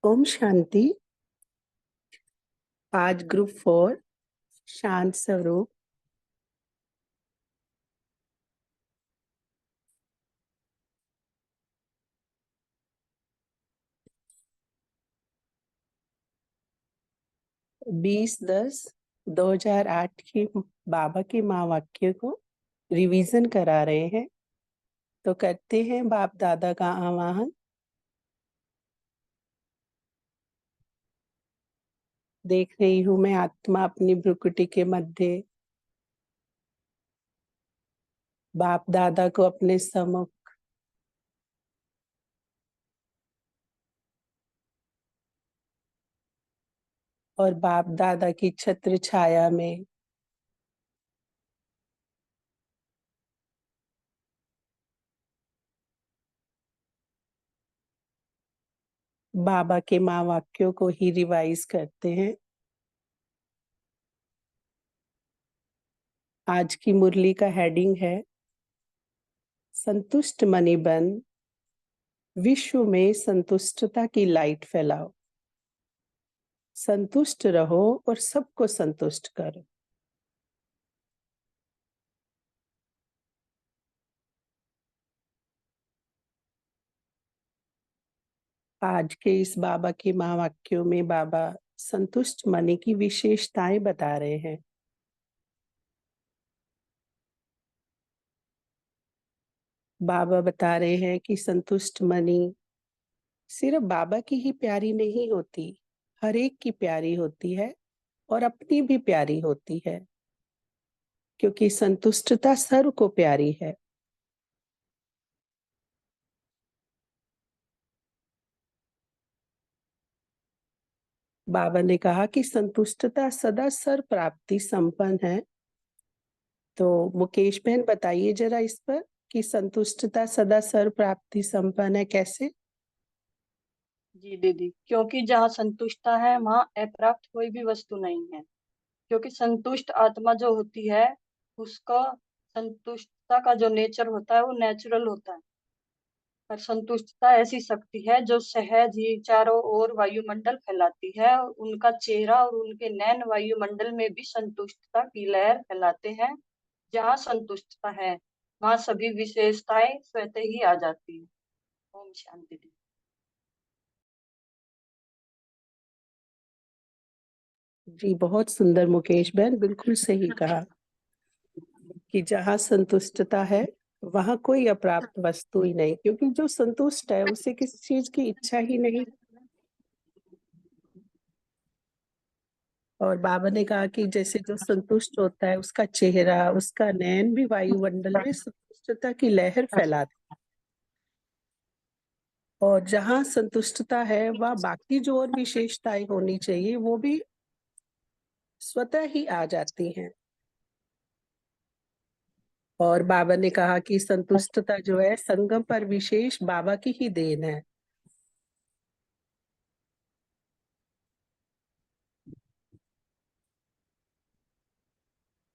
ओम शांति। आज ग्रुप 4 शांत स्वरूप। बीस 10/2008 की बाबा के महावाक्य को रिवीजन करा रहे हैं। तो करते हैं बाप दादा का आवाहन। देख रही हूँ मैं आत्मा अपनी भ्रुकुटी के मध्य बाप दादा को अपने सम्मुख और बाप दादा की छत्र छाया में बाबा के महावाक्यों को ही रिवाइज करते हैं। आज की मुरली का हेडिंग है संतुष्ट मनी बन विश्व में संतुष्टता की लाइट फैलाओ। संतुष्ट रहो और सबको संतुष्ट करो। आज के इस बाबा के महावाक्यों में बाबा संतुष्ट मनी की विशेषताएं बता रहे हैं। बाबा बता रहे हैं कि संतुष्ट मनी सिर्फ बाबा की ही प्यारी नहीं होती, हर एक की प्यारी होती है और अपनी भी प्यारी होती है, क्योंकि संतुष्टता सर्व को प्यारी है। बाबा ने कहा कि संतुष्टता सदा सर्व प्राप्ति संपन्न है। तो मुकेश बहन बताइए जरा इस पर कि संतुष्टता सदा सर्व प्राप्ति संपन्न है कैसे। जी दीदी, क्योंकि जहाँ संतुष्टता है वहाँ अप्राप्त कोई भी वस्तु नहीं है। क्योंकि संतुष्ट आत्मा जो होती है, उसका संतुष्टता का जो नेचर होता है वो नेचुरल होता है। और संतुष्टता ऐसी शक्ति है जो सहज ही चारों ओर वायुमंडल फैलाती है, और उनका चेहरा और उनके नैन वायुमंडल में भी संतुष्टता की लहर फैलाते हैं। जहाँ संतुष्टता है वहाँ सभी विशेषताएं स्वतः ही आ जाती है। ओम शांति दी। जी बहुत सुंदर मुकेश बहन, बिल्कुल सही कहा कि जहाँ संतुष्टता है वहां कोई अप्राप्त वस्तु ही नहीं, क्योंकि जो संतुष्ट है उसे किसी चीज की इच्छा ही नहीं। और बाबा ने कहा कि जैसे जो संतुष्ट होता है उसका चेहरा, उसका नैन भी वायुमंडल में संतुष्टता की लहर फैलाता है। और जहाँ संतुष्टता है वह बाकी जो और विशेषताएं होनी चाहिए वो भी स्वतः ही आ जाती हैं। और बाबा ने कहा कि संतुष्टता जो है संगम पर विशेष बाबा की ही देन है।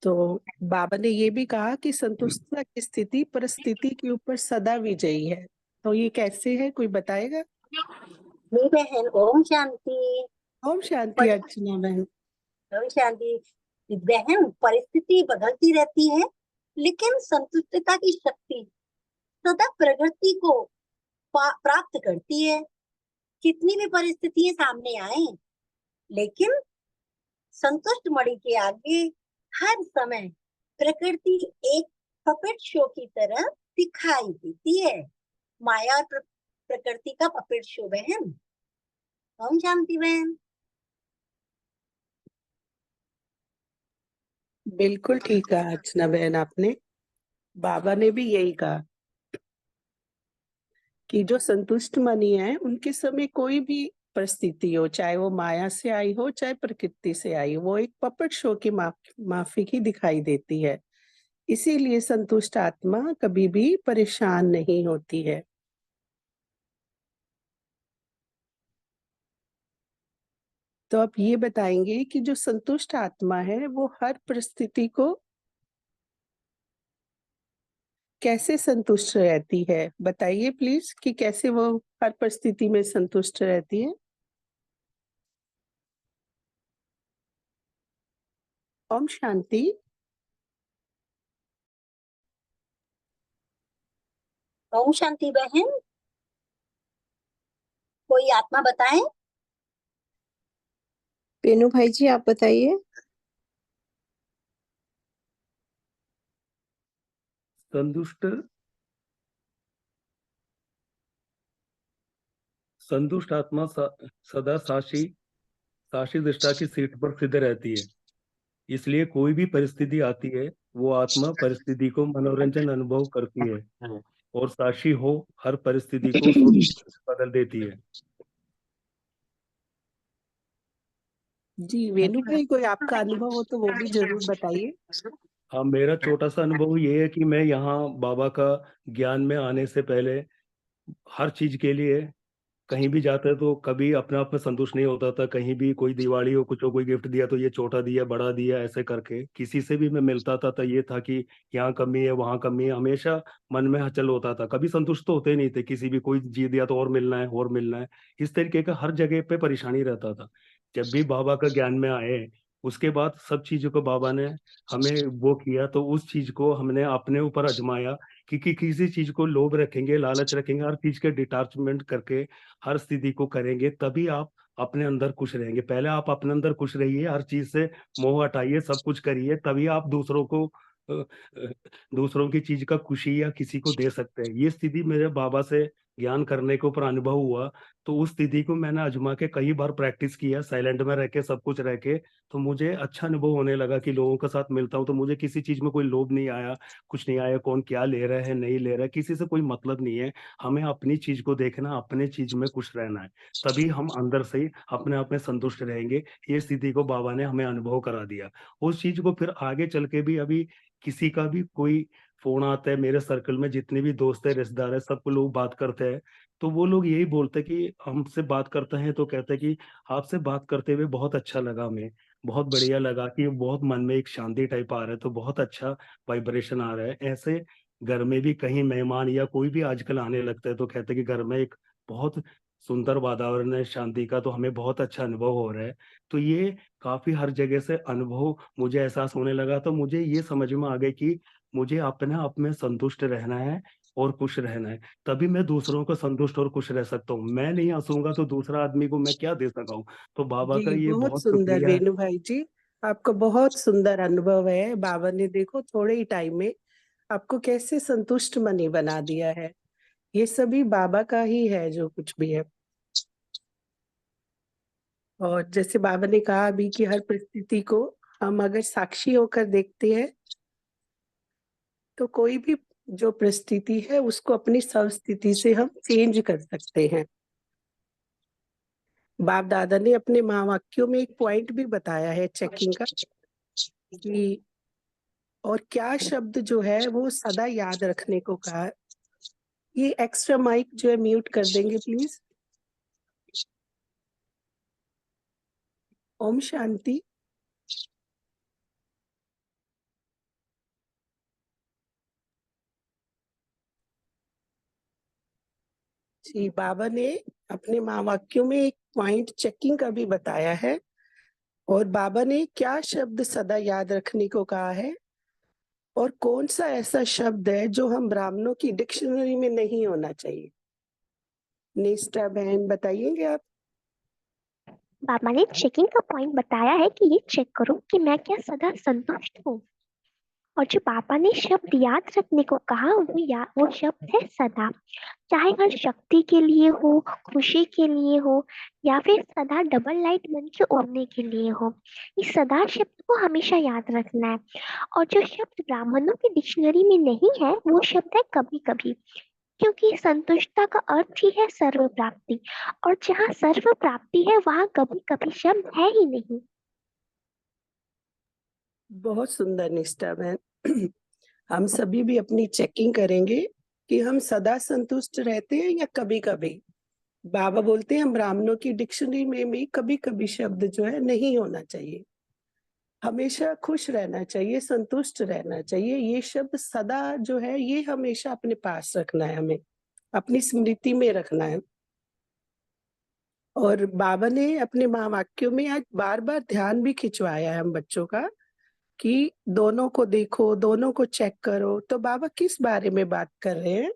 तो बाबा ने ये भी कहा कि संतुष्टता की स्थिति परिस्थिति के ऊपर सदा विजयी है। तो ये कैसे है, कोई बताएगा। मेरी बहन ओम शांति। ओम शांति अर्चना बहन। ओम शांति। बहन, परिस्थिति बदलती रहती है, लेकिन संतुष्टता की शक्ति सदा प्रगति को प्राप्त करती है। कितनी भी परिस्थितियां सामने आए, लेकिन संतुष्ट मणि के आगे हर समय प्रकृति एक पपेट शो की तरह दिखाई देती है। माया और प्रकृति का पपेट शो बहन। ओम शांति बहन। बिल्कुल ठीक कहा अर्चना बहन आपने। बाबा ने भी यही कहा कि जो संतुष्ट मनी है उनके समय कोई भी परिस्थिति हो, चाहे वो माया से आई हो चाहे प्रकृति से आई हो, वो एक पपेट शो की माफिक ही दिखाई देती है। इसीलिए संतुष्ट आत्मा कभी भी परेशान नहीं होती है। तो आप ये बताएंगे कि जो संतुष्ट आत्मा है वो हर परिस्थिति को कैसे संतुष्ट रहती है। बताइए प्लीज कि कैसे वो हर परिस्थिति में संतुष्ट रहती है। ओम शांति। ओम शांति बहन, कोई आत्मा बताएं। बेनू भाई जी, आप बताइए। संतुष्ट आत्मा सदा साक्षी दृष्टा की सीट पर सिद्ध रहती है। इसलिए कोई भी परिस्थिति आती है, वो आत्मा परिस्थिति को मनोरंजन अनुभव करती है और साक्षी हो हर परिस्थिति को बदल देती है। जी वेणु भाई, कोई आपका अनुभव हो तो वो भी जरूर बताइए। हाँ, मेरा छोटा सा अनुभव ये है कि मैं यहाँ बाबा का ज्ञान में आने से पहले हर चीज के लिए कहीं भी जाता है तो कभी अपने आप में संतुष्ट नहीं होता था। कहीं भी कोई दिवाली हो, कुछ हो, कोई गिफ्ट दिया तो ये छोटा दिया, बड़ा दिया, ऐसे करके किसी से भी मैं मिलता था तो ये था कि यहाँ कमी है, वहां कमी है, हमेशा मन में हलचल होता था। कभी संतुष्ट तो होते नहीं थे। किसी भी कोई जी दिया तो और मिलना है, और मिलना है, इस तरीके का हर जगह पे परेशानी रहता था। जब भी बाबा का ज्ञान में आए, उसके बाद सब चीजों को बाबा ने हमें वो किया, तो उस चीज को हमने अपने ऊपर आजमाया कि किसी चीज को लोभ रखेंगे, लालच रखेंगे, हर चीज के डिटैचमेंट करके हर स्थिति को करेंगे, तभी आप अपने अंदर खुश रहेंगे। पहले आप अपने अंदर खुश रहिए, हर चीज से मोह हटाइए, सब कुछ करिए, तभी आप दूसरों को दूसरों की चीज का खुशी या किसी को दे सकते हैं। ये स्थिति मेरे बाबा से ज्ञान करने के ऊपर अनुभव हुआ। तो उस स्थिति को मैंने आजमा के कई बार प्रैक्टिस किया, साइलेंट में रह के, सब कुछ रह के। तो मुझे अच्छा अनुभव होने लगा कि लोगों के साथ मिलता हूँ तो मुझे किसी चीज में कोई लोभ नहीं आया, कुछ नहीं आया। कौन क्या ले रहा है, नहीं ले रहा है, किसी से कोई मतलब नहीं है। हमें अपनी चीज को देखना, अपने चीज में खुश रहना है, तभी हम अंदर से ही अपने आप में संतुष्ट रहेंगे। ये स्थिति को बाबा ने हमें अनुभव करा दिया। उस चीज को फिर आगे चल के भी अभी किसी का भी कोई फोन आता है, मेरे सर्कल में जितने भी दोस्त है, रिश्तेदार है, सबको लोग बात करते हैं, तो वो लोग यही बोलते हैं कि हमसे बात करते हैं तो कहते हैं कि आपसे बात करते हुए बहुत अच्छा लगा, हमें बहुत बढ़िया लगा, कि बहुत मन में एक शांति टाइप आ रहा है, तो बहुत अच्छा वाइब्रेशन आ रहा है। ऐसे घर में भी कहीं मेहमान या कोई भी आजकल आने लगता है तो कहते हैं कि घर में एक बहुत सुंदर वातावरण है शांति का, तो हमें बहुत अच्छा अनुभव हो रहा है। तो ये काफी हर जगह से अनुभव मुझे एहसास होने लगा। तो मुझे ये समझ में आ गई कि मुझे अपने आप में संतुष्ट रहना है और खुश रहना है, तभी मैं दूसरों को संतुष्ट और खुश रह सकता हूँ। मैं नहीं हंसूंगा तो दूसरा आदमी को मैं क्या दे सका हूँ। तो बाबा का जी ये बहुत बहुत सुंदर शुक्रिया है। वेणु भाई जी, आपका बहुत सुंदर अनुभव है। बाबा ने देखो थोड़े ही टाइम में आपको कैसे संतुष्ट मनी बना दिया है। ये सभी बाबा का ही है जो कुछ भी है। और जैसे बाबा ने कहा अभी कि हर परिस्थिति को हम अगर साक्षी होकर देखते हैं तो कोई भी जो परिस्थिति है उसको अपनी स्वस्थिति से हम चेंज कर सकते हैं। बाप दादा ने अपने महावाक्यों में एक पॉइंट भी बताया है चेकिंग का, कि और क्या शब्द जो है वो सदा याद रखने को कहा है। ये एक्स्ट्रा माइक जो है म्यूट कर देंगे प्लीज। ओम शांति। जी बाबा ने अपने महावाक्यों में एक पॉइंट चेकिंग का भी बताया है। और बाबा ने क्या शब्द सदा याद रखने को कहा है और कौन सा ऐसा शब्द है जो हम ब्राह्मणों की डिक्शनरी में नहीं होना चाहिए। निष्ठा बहन बताइएंगे आप। बाबा ने चेकिंग का पॉइंट बताया है कि ये चेक करो कि मैं क्या सदा संतुष्ट हूँ। और जो पापा ने शब्द याद रखने को कहा वो शब्द है सदा। चाहे हर शक्ति के लिए हो, खुशी के लिए हो, या फिर सदा डबल लाइट बन के उड़ने के लिए हो, इस सदा शब्द को हमेशा याद रखना है। और जो शब्द ब्राह्मणों की डिक्शनरी में नहीं है वो शब्द है कभी कभी, क्योंकि संतुष्टता का अर्थ ही है सर्व प्राप्ति, और जहाँ सर्व प्राप्ति है वहाँ कभी कभी शब्द है ही नहीं। बहुत सुंदर निष्ठा बहन। हम सभी भी अपनी चेकिंग करेंगे कि हम सदा संतुष्ट रहते हैं या कभी कभी। बाबा बोलते हैं हम ब्राह्मणों की डिक्शनरी में भी कभी कभी शब्द जो है नहीं होना चाहिए। हमेशा खुश रहना चाहिए, संतुष्ट रहना चाहिए। ये शब्द सदा जो है ये हमेशा अपने पास रखना है, हमें अपनी स्मृति में रखना है। और बाबा ने अपने महावाक्यों में आज बार बार ध्यान भी खिंचवाया है हम बच्चों का, कि दोनों को देखो, दोनों को चेक करो, तो बाबा किस बारे में बात कर रहे हैं?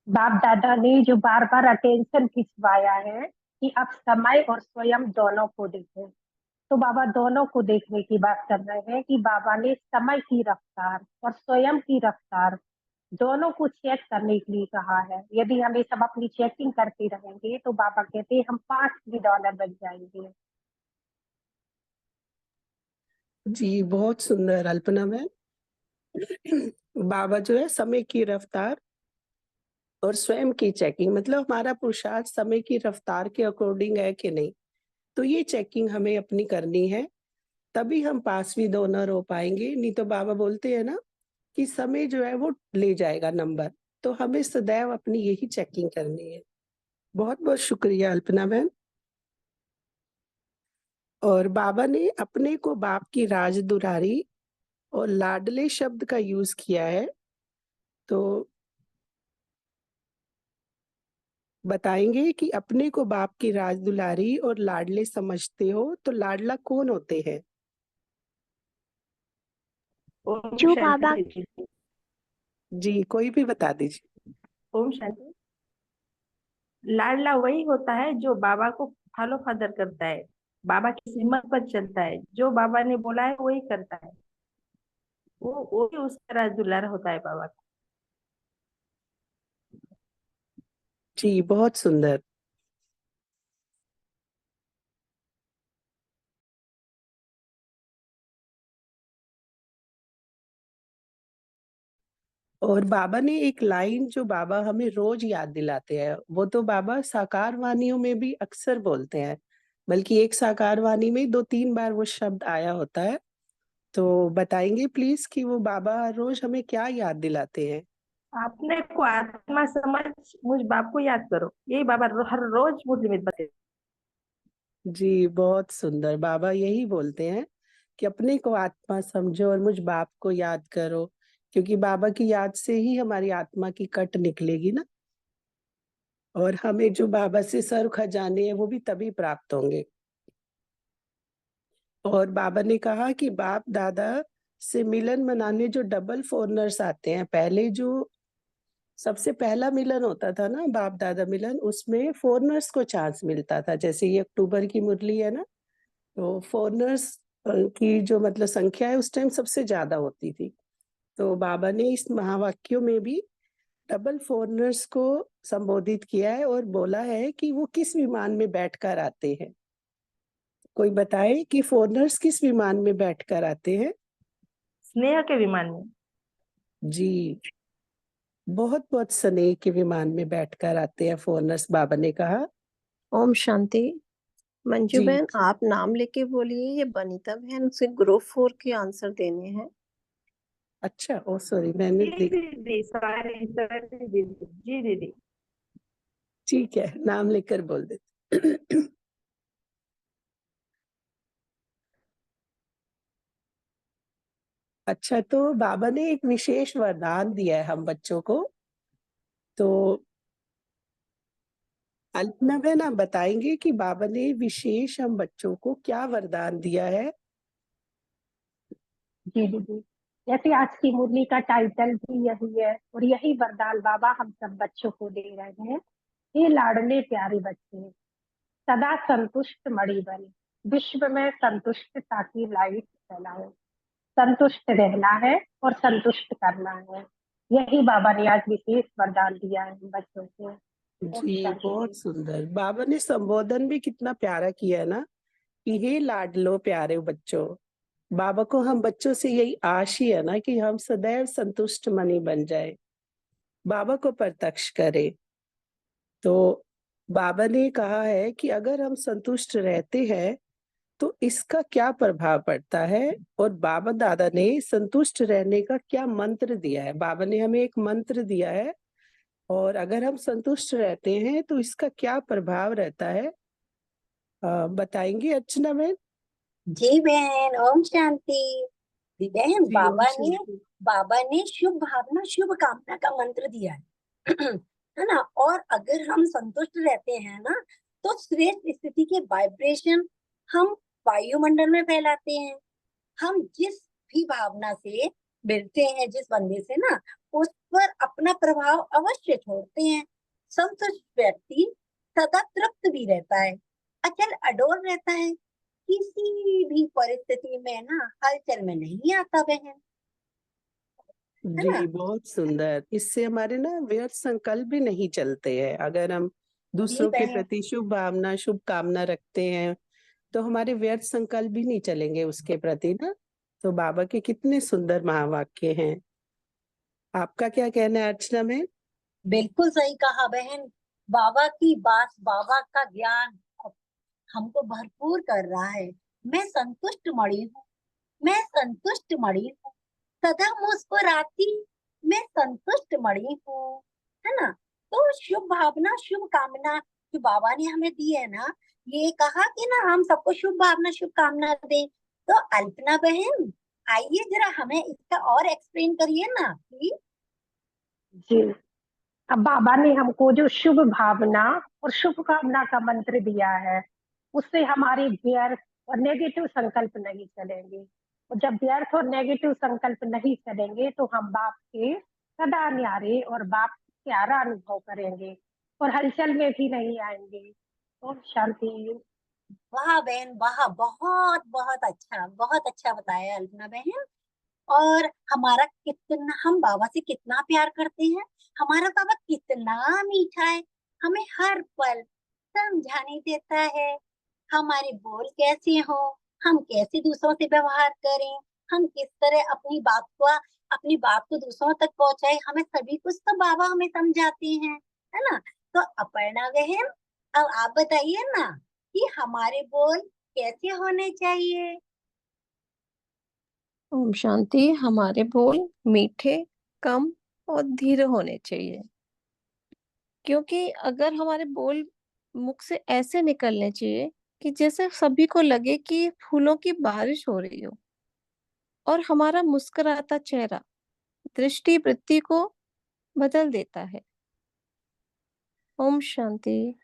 बाप दादा ने जो बार बार अटेंशन खिंचवाया है कि आप समय और स्वयं दोनों को देखें, तो बाबा दोनों को देखने की बात कर रहे हैं कि बाबा ने समय की रफ्तार और स्वयं की रफ्तार दोनों को चेक करने के लिए कहा है। यदि हम ये सब अपनी चेकिंग करते रहेंगे तो बाबा कहते हैं हम $5 बन जाएंगे। जी, बहुत सुंदर अल्पना मैम। बाबा जो है समय की रफ्तार और स्वयं की चेकिंग, मतलब हमारा पुरुषार्थ समय की रफ्तार के अकॉर्डिंग है कि नहीं, तो ये चेकिंग हमें अपनी करनी है, तभी हम पास भी डोनर हो पाएंगे। नहीं तो बाबा बोलते हैं ना कि समय जो है वो ले जाएगा नंबर, तो हमें सदैव अपनी यही चेकिंग करनी है। बहुत बहुत शुक्रिया अल्पना मैम। और बाबा ने अपने को बाप की राज दुलारी और लाडले शब्द का यूज किया है, तो बताएंगे कि अपने को बाप की राज दुलारी और लाडले समझते हो तो लाडला कौन होते हैं? ओम जो शांति बाबा दीदी। जी, कोई भी बता दीजिए। ओम शांति। लाडला वही होता है जो बाबा को फॉलो फादर करता है, बाबा की हिम्मत पर चलता है, जो बाबा ने बोला है वही करता है, वो ही उसका राज दुलार होता है बाबा का। जी, बहुत सुंदर। और बाबा ने एक लाइन जो बाबा हमें रोज याद दिलाते हैं, वो तो बाबा साकार वाणियों में भी अक्सर बोलते हैं, बल्कि एक साकार वाणी में 2-3 बार वो शब्द आया होता है। तो बताएंगे प्लीज कि वो बाबा हर रोज हमें क्या याद दिलाते हैं? अपने को आत्मा समझ, मुझ बाप को याद करो, यही बाबा हर रोज मुरली में बताते। जी, बहुत सुंदर। बाबा यही बोलते हैं कि अपने को आत्मा समझो और मुझ बाप को याद करो, क्योंकि बाबा की याद से ही हमारी आत्मा की कट निकलेगी ना, और हमें जो बाबा से सर्व खजाने हैं वो भी तभी प्राप्त होंगे। और बाबा ने कहा कि बाप दादा से मिलन मनाने जो डबल फॉरनर्स आते हैं, पहले जो सबसे पहला मिलन होता था ना बाप दादा मिलन, उसमें फॉरनर्स को चांस मिलता था। जैसे ये अक्टूबर की मुरली है ना, तो फॉरनर्स की जो मतलब संख्या है उस टाइम सबसे ज्यादा होती थी। तो बाबा ने इस महावाक्यों में भी डबल फॉरनर्स को संबोधित किया है और बोला है कि वो किस विमान में बैठकर आते हैं। कोई बताए कि फॉरनर्स किस विमान में बैठकर आते हैं? स्नेह के विमान में। जी, बहुत बहुत स्नेह के विमान में बैठकर आते हैं फॉरनर्स, बाबा ने कहा। ओम शांति। मंजू जी, बहन आप नाम लेके बोलिए, ये बनीता बहन उसे ग्रुप 4 के आंसर देने हैं। अच्छा, ओ सॉरी, मैंने जी देख। दीदी, सॉरी सॉरी दीदी, जी दीदी। ठीक है, नाम लेकर बोल देते। अच्छा, तो बाबा ने एक विशेष वरदान दिया है हम बच्चों को, तो अल्पना बहन आप बताएंगे कि बाबा ने विशेष हम बच्चों को क्या वरदान दिया है? जी दीदी, जैसे आज की मुरली का टाइटल भी यही है और यही वरदान बाबा हम सब बच्चों को दे रहे हैं। ये लाडले प्यारे बच्चे सदा संतुष्ट मणि बने, विश्व में संतुष्टता की लाइट फैलाओ। संतुष्ट रहना है और संतुष्ट करना है, यही बाबा ने आज विशेष वरदान दिया है हम बच्चों को। ओम जी, बहुत शांति। सुंदर। बाबा ने संबोधन भी कितना प्यारा किया है ना, कि हे लाडलो प्यारे बच्चों। बाबा को हम बच्चों से यही आश ही है ना कि हम सदैव संतुष्ट मनी बन जाए, बाबा को प्रत्यक्ष करें। तो बाबा ने कहा है कि अगर हम संतुष्ट रहते हैं तो इसका क्या प्रभाव पड़ता है, और बाबा दादा ने संतुष्ट रहने का क्या मंत्र दिया है। बाबा ने हमें एक मंत्र दिया है, और अगर हम संतुष्ट रहते हैं तो इसका क्या प्रभाव रहता है, बताएंगे अर्चना बहन? जी बहन, ओम शांति। जी बहन, जी, ओम शांति। बाबा ने शुभ भावना शुभ कामना का मंत्र दिया है। है ना। और अगर हम संतुष्ट रहते हैं ना, तो श्रेष्ठ स्थिति के वाइब्रेशन हम वायुमंडल में फैलाते हैं। हम जिस भी भावना से मिलते हैं, जिस बंदे से ना, उस पर अपना प्रभाव अवश्य छोड़ते हैं। संतुष्ट व्यक्ति सदा तृप्त भी रहता है, अचल अडोल रहता है, किसी भी परिस्थिति में ना हलचल में नहीं आता बहन, है ना। जी, बहुत सुंदर। इससे हमारे ना व्यर्थ संकल्प भी नहीं चलते हैं। अगर हम जी दूसरों के बहन। प्रति शुभ भावना, शुभ कामना रखते हैं, तो हमारे व्यर्थ संकल्प भी नहीं चलेंगे उसके प्रति ना। तो बाबा के कितने सुंदर महावाक्य हैं। आपका क्या कहना है अर्चना में? बिल्कुल सही कहा बहन। बाबा की बात, बाबा का ज्ञान हमको भरपूर कर रहा है। मैं संतुष्ट मणि हूँ, मैं संतुष्ट मणि हूँ, सदा मुस्कुराती मैं संतुष्ट मणि हूँ, है ना। तो शुभ भावना, शुभ कामना जो बाबा ने हमें दी है ना, ये कहा कि ना हम सबको शुभ भावना, शुभ कामना दें। तो अल्पना बहन, आइए जरा हमें इसका और एक्सप्लेन करिए ना प्लीज। जी, अब बाबा ने हमको जो शुभ भावना और शुभ कामना का मंत्र दिया है, उससे हमारे व्यर्थ और नेगेटिव संकल्प नहीं चलेंगे। और जब व्यर्थ और नेगेटिव संकल्प नहीं चलेंगे तो हम बाप के सदा न्यारे और बाप प्यारा अनुभव करेंगे और हलचल में भी नहीं आएंगे। ओम शांति। वाह बहन वाह, बहुत बहुत अच्छा बताया अल्पना बहन। और हमारा कितना, हम बाबा से कितना प्यार करते हैं, हमारा बाबा कितना मीठा है, हमें हर पल समझाने देता है हमारे बोल कैसे हो, हम कैसे दूसरों से व्यवहार करें, हम किस तरह अपनी बात को दूसरों तक पहुंचाए, हमें सभी कुछ तो बाबा हमें समझाते हैं, है ना। तो अपर्णा बहन, अब आप बताइए ना कि हमारे बोल कैसे होने चाहिए। ओम शांति। हमारे बोल मीठे, कम और धीरे होने चाहिए, क्योंकि अगर हमारे बोल मुख से ऐसे निकलने चाहिए कि जैसे सभी को लगे कि फूलों की बारिश हो रही हो, और हमारा मुस्कुराता चेहरा दृष्टि वृत्ति को बदल देता है। ओम शांति।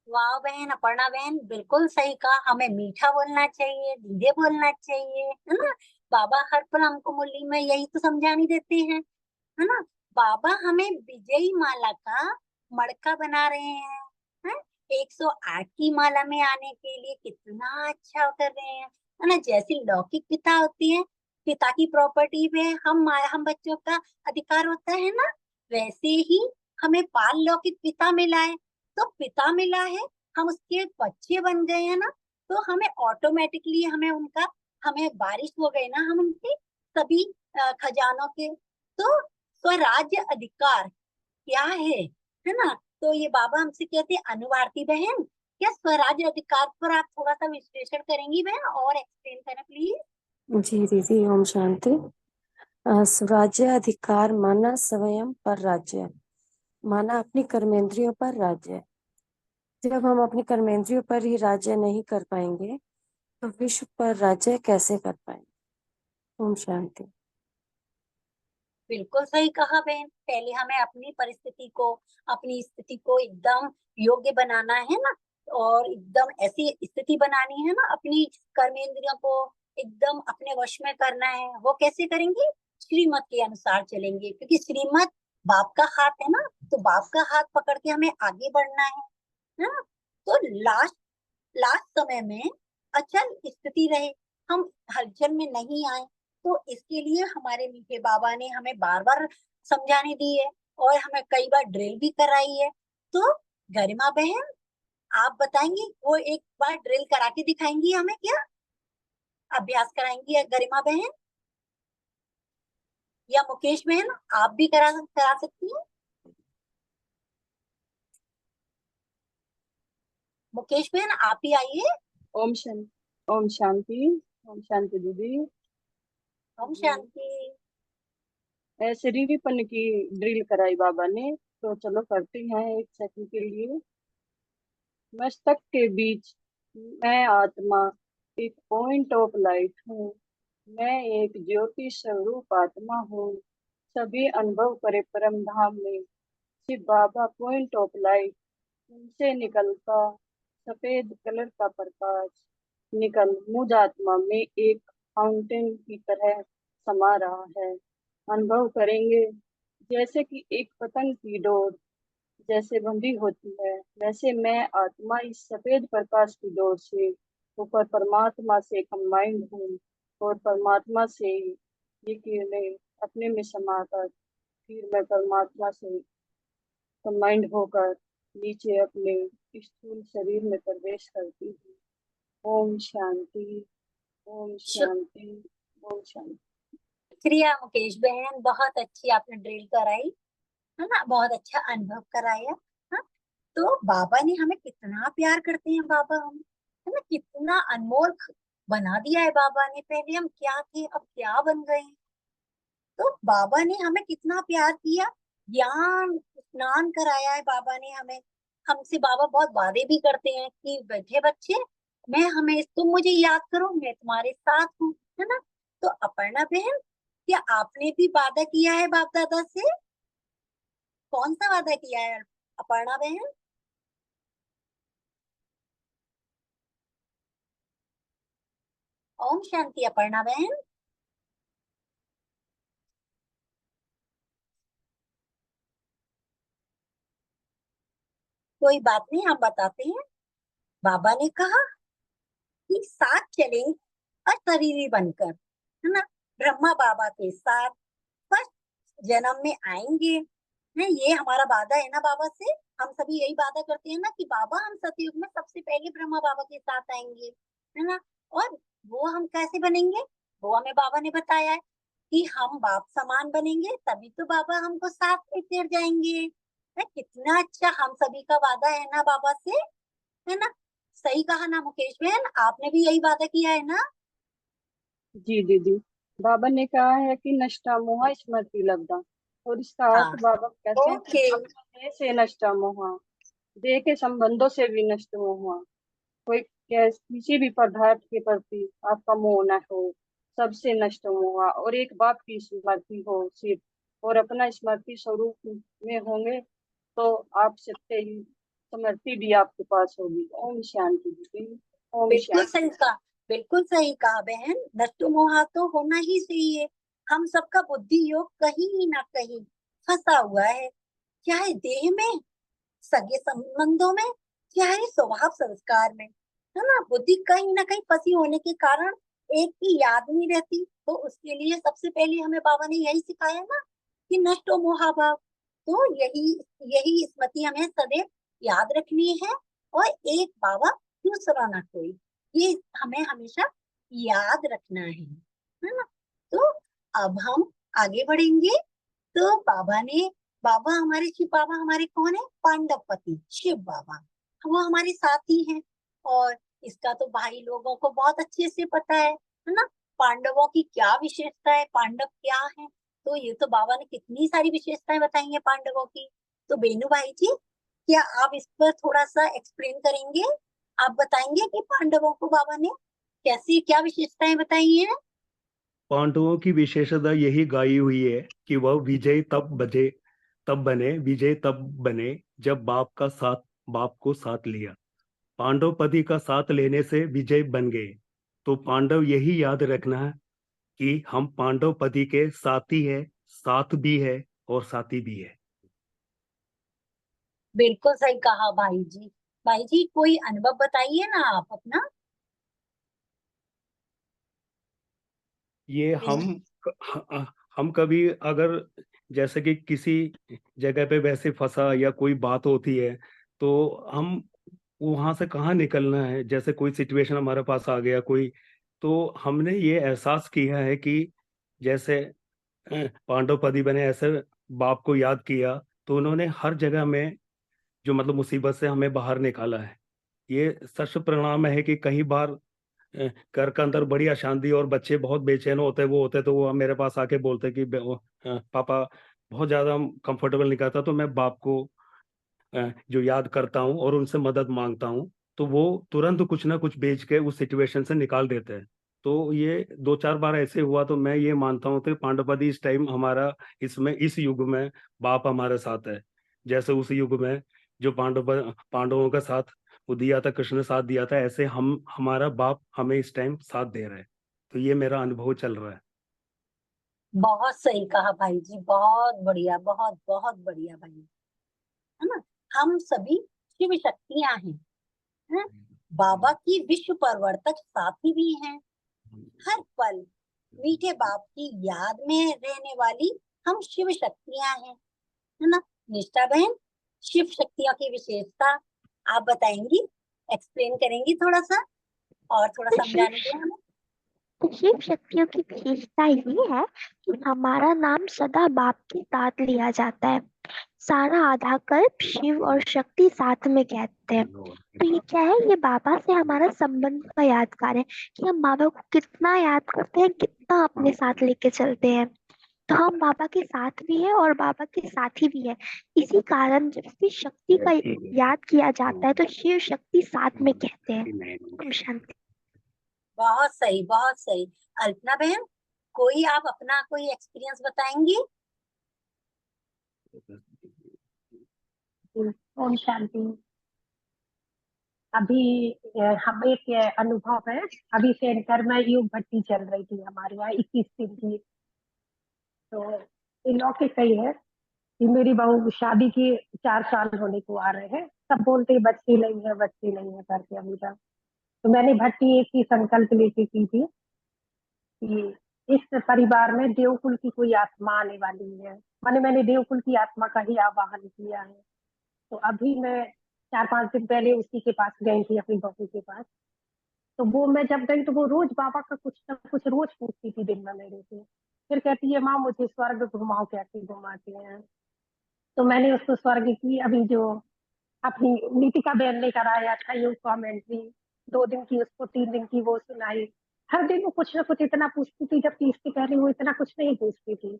वाह बहन, अपर्णा बहन, बिल्कुल सही कहा। हमें मीठा बोलना चाहिए, धीरे बोलना चाहिए, है ना। बाबा हर पल हमको मुरली में यही तो समझाने देते हैं, है ना। बाबा हमें विजयी माला का मड़का बना रहे हैं। 108 की माला में आने के लिए कितना अच्छा कर रहे हैं, है ना। जैसी लौकिक पिता होती है, पिता की प्रॉपर्टी पे हम बच्चों का अधिकार होता है ना, वैसे ही हमें पाल लौकिक पिता मिला है। तो पिता मिला है, हम उसके बच्चे बन गए हैं ना, तो हमें ऑटोमेटिकली हमें बारिश हो गई ना, हम उनके सभी खजानों के। तो स्वराज्य अधिकार क्या है ना। तो ये बाबा हमसे कहते हैं, अनुवारती बहन, क्या स्वराज्य अधिकार पर आप थोड़ा सा विश्लेषण करेंगी बहन और एक्सप्लेन करें प्लीज। जी दीदी, ओम शांति। स्वराज्य अधिकार माना स्वयं पर राज्य, माना अपनी कर्मेंद्रियों पर राज्य। जब हम अपनी कर्मेंद्रियों पर ही राज्य नहीं कर पाएंगे तो विश्व पर राज्य कैसे कर पाएंगे। ओम शांति। बिल्कुल सही कहा बहन। पहले हमें अपनी परिस्थिति को, अपनी स्थिति को एकदम योग्य बनाना है ना, और एकदम ऐसी स्थिति बनानी है ना, अपनी कर्मेंद्रियों को एकदम अपने वश में करना है। वो कैसे करेंगे? श्रीमत के अनुसार चलेंगे, क्योंकि श्रीमत बाप का हाथ है ना, तो बाप का हाथ पकड़ के हमें आगे बढ़ना है ना। तो लास्ट लास्ट समय में अचल स्थिति रहे, हम हलचल में नहीं आए। तो इसके लिए हमारे मीठे बाबा ने हमें बार बार समझाने दी है, और हमें कई बार ड्रिल भी कराई है। तो गरिमा बहन, आप बताएंगी, वो एक बार ड्रिल करा के दिखाएंगी हमें क्या? अभ्यास कराएंगी गरिमा बहन, या मुकेश बहन आप भी करा सकती हैं। मुकेश बहन आप ही आइए। ओम शांति। ओम शांति। ओम शांति दीदी। ओम जी, शांति। शरीरीपन की ड्रिल कराई बाबा ने, तो चलो करते हैं 1 सेकंड के लिए। मस्तक के बीच मैं आत्मा एक पॉइंट ऑफ लाइट हूँ, मैं एक ज्योति स्वरूप आत्मा हूँ। सभी अनुभव करे परम धाम में, शिव बाबा पॉइंट ऑफ लाइट, उनसे निकलता सफेद कलर का प्रकाश निकल मुझ आत्मा में एक फाउंटेन की तरह समा रहा है। अनुभव करेंगे जैसे कि एक पतंग की डोर जैसे बंधी होती है, वैसे मैं आत्मा इस सफेद प्रकाश की डोर से ऊपर परमात्मा से कंबाइंड हूँ, और परमात्मा से ये किरणें अपने में समाकर फिर मैं परमात्मा से कंबाइंड होकर नीचे अपने स्थूल शरीर में प्रवेश करती हूँ। ओम शांति, ओम शांति, ओम शांति। शुक्रिया मुकेश बहन, बहुत अच्छी आपने ड्रिल कराई है ना, बहुत अच्छा अनुभव कराया। हाँ, तो बाबा ने हमें कितना प्यार करते हैं, बाबा हम है ना, कितना अनमोल बना दिया है बाबा ने। पहले हम क्या थे, अब क्या बन गए। तो बाबा ने हमें कितना प्यार किया, ज्ञान स्नान कराया है बाबा ने हमें। हमसे बाबा बहुत वादे भी करते हैं कि बैठे बच्चे, मैं हमें तुम मुझे याद करो, मैं तुम्हारे साथ हूँ, है ना। तो अपर्णा बहन, क्या आपने भी वादा किया है बाप दादा से? कौन सा वादा किया है अपर्णा बहन? ओम शांति अपर्णा बहन। कोई बात नहीं, हम बताते हैं। बाबा ने कहा कि साथ चलेंगे अशरीरी बनकर, है ना, ब्रह्मा बाबा के साथ फर्स्ट जन्म में आएंगे। है ये हमारा वादा है ना बाबा से। हम सभी यही वादा करते हैं ना कि बाबा हम सतयुग में सबसे पहले ब्रह्मा बाबा के साथ आएंगे, है ना। और वो हम कैसे बनेंगे, वो हमें बाबा ने बताया है कि हम बाप समान बनेंगे, तभी तो बाबा हमको साथ में तेर जाएंगे। है कितना अच्छा हम सभी का वादा है ना बाबा से, है ना। सही कहा ना मुकेश बहन, आपने भी यही वादा किया है ना? जी दीदी, बाबा ने कहा है कि नष्टा मोहा स्मृति लब्धा, और इसका हाँ, अर्थ बाबा कहते हैं कि ओके। अपने देह से नष्टा मोहा, देह के संबंधों से भी नष्ट मोहा। कोई किसी भी पदार्थ के प्रति आपका मोह न हो, सबसे नष्ट मोहा, और एक बाप की स्मृति हो सिर्फ, और अपना स्मृति स्वरूप में होंगे तो आप सत्य ही स्मृति भी आपके पास होगी। ओम शांति दीदी, ओम बिल्कुल शांति। सही कहा, बिल्कुल सही कहा बहन, नष्ट मोहा तो होना ही चाहिए। हम सबका बुद्धि योग कहीं ना कहीं फंसा हुआ है, चाहे देह में, सगे संबंधों में, चाहे स्वभाव संस्कार में, है ना। बुद्धि कहीं ना कहीं फंसी होने के कारण एक की याद नहीं रहती। तो उसके लिए सबसे पहले हमें बाबा ने यही सिखाया ना कि नष्टो मोहाभाव। तो यही यही स्मृति हमें सदैव याद रखनी है, और एक बाबा दूसरा ना कोई, ये हमें हमेशा याद रखना है ना। तो अब हम आगे बढ़ेंगे। तो बाबा हमारे शिव बाबा हमारे कौन है? पांडवपति शिव बाबा, वो हमारे साथी हैं। और इसका तो भाई लोगों को बहुत अच्छे से पता है ना। पांडवों की क्या विशेषता है, पांडव क्या है। तो ये तो बाबा ने कितनी सारी विशेषताएं बताई हैं पांडवों की। तो बेनू भाई जी, क्या आप इस पर थोड़ा सा एक्सप्लेन करेंगे? आप बताएंगे कि पांडवों को बाबा ने कैसी क्या विशेषताएं बताई हैं? पांडवों की विशेषता यही गाई हुई है कि वह विजय तब बने जब बाप को साथ लिया। पांडव पति का साथ लेने से विजय बन गए। तो पांडव यही याद रखना है कि हम पांडव पति के साथी है, साथ भी है और साथी भी है। बिल्कुल सही कहा भाई जी। भाई जी कोई अनुभव बताइए ना आप अपना। ये हम कभी अगर जैसे कि किसी जगह पे वैसे फंसा या कोई बात होती है तो हम वहां से कहाँ निकलना है, जैसे कोई सिचुएशन हमारे पास आ गया कोई, तो हमने ये एहसास किया है कि जैसे पांडव पति बने ऐसे बाप को याद किया तो उन्होंने हर जगह में जो मतलब मुसीबत से हमें बाहर निकाला है। ये सच परिणाम है कि कई बार घर के अंदर बड़ी अशांति और बच्चे बहुत बेचैन होते वो होते तो वो मेरे पास आके बोलते कि पापा बहुत ज्यादा कंफर्टेबल नहीं करता, तो मैं बाप को जो याद करता हूँ और उनसे मदद मांगता हूँ तो वो तुरंत कुछ ना कुछ बेच के उस सिचुएशन से निकाल देते हैं। तो ये 2-4 बार ऐसे हुआ तो मैं ये मानता हूँ कि पांडवपति इस टाइम हमारा इस युग में बाप हमारे साथ है। जैसे उस युग में जो पांडवों का साथ वो दिया था, कृष्ण ने साथ दिया था, ऐसे हमारा बाप हमें इस टाइम साथ दे रहा है। तो ये मेरा अनुभव चल रहा है। बहुत सही कहा भाई जी, बहुत बढ़िया, बहुत बहुत बढ़िया भाई, है ना। हम सभी शिव शक्तियां हैं? बाबा की विश्व प्रवर्तक साथी भी हैं। हर पल मीठे बाप की याद में रहने वाली हम शिव शक्तियां हैं, है ना। निष्ठा बहन, शिव शक्तियों की विशेषता आप बताएंगी, एक्सप्लेन करेंगी थोड़ा सा, और थोड़ा तो शिव समझाने दें हमें। तो शिव शक्तियों की विशेषता ये है कि हमारा नाम सदा बाप के साथ लिया जाता है। सारा आधा कल्प शिव और शक्ति साथ में कहते हैं। तो ये क्या है, ये बाबा से हमारा संबंध का यादगार है कि हम बाबा को कितना याद करते हैं, कितना अपने साथ लेके चलते हैं। तो हम बाबा के साथ भी है और बाबा के साथी भी है। इसी कारण जब भी शक्ति का याद किया जाता है तो शिव शक्ति साथ में कहते हैं। ओम शांति। बहुत सही, बहुत सही। अल्पना बहन, कोई आप अपना कोई एक्सपीरियंस बताएंगी? ओम शांति। अभी हम एक अनुभव है, अभी सेंटर में योग भट्टी चल रही थी हमारे यहाँ 21 दिन की। तो इन लोग के सही है कि मेरी बहू शादी के 4 साल होने को आ रहे हैं, सब बोलते हैं बच्ची नहीं है, बच्ची नहीं है करके अभी तक। तो मैंने भट्टी एक ही संकल्प लेके की थी कि इस परिवार में देवकुल की कोई आत्मा आने वाली है। मैंने देवकुल की आत्मा का ही आवाहन किया है। तो अभी मैं 4-5 दिन पहले उसी के पास गई थी, अपनी बहू के पास। तो वो मैं जब गई तो वो रोज बाबा का कुछ ना कुछ रोज पूछती थी दिन में मेरे से। फिर कहती है, माँ मुझे स्वर्ग घुमाओ, कैसे घुमाते हैं। तो मैंने उसको स्वर्ग की अभी जो अपनी नीतिका बहन ने कराया था योग कमेंट्री, 2 दिन की उसको 3 दिन की वो सुनाई। हर दिन वो कुछ ना कुछ इतना पूछती थी, जबकि इसके पहले वो इतना कुछ नहीं पूछती थी।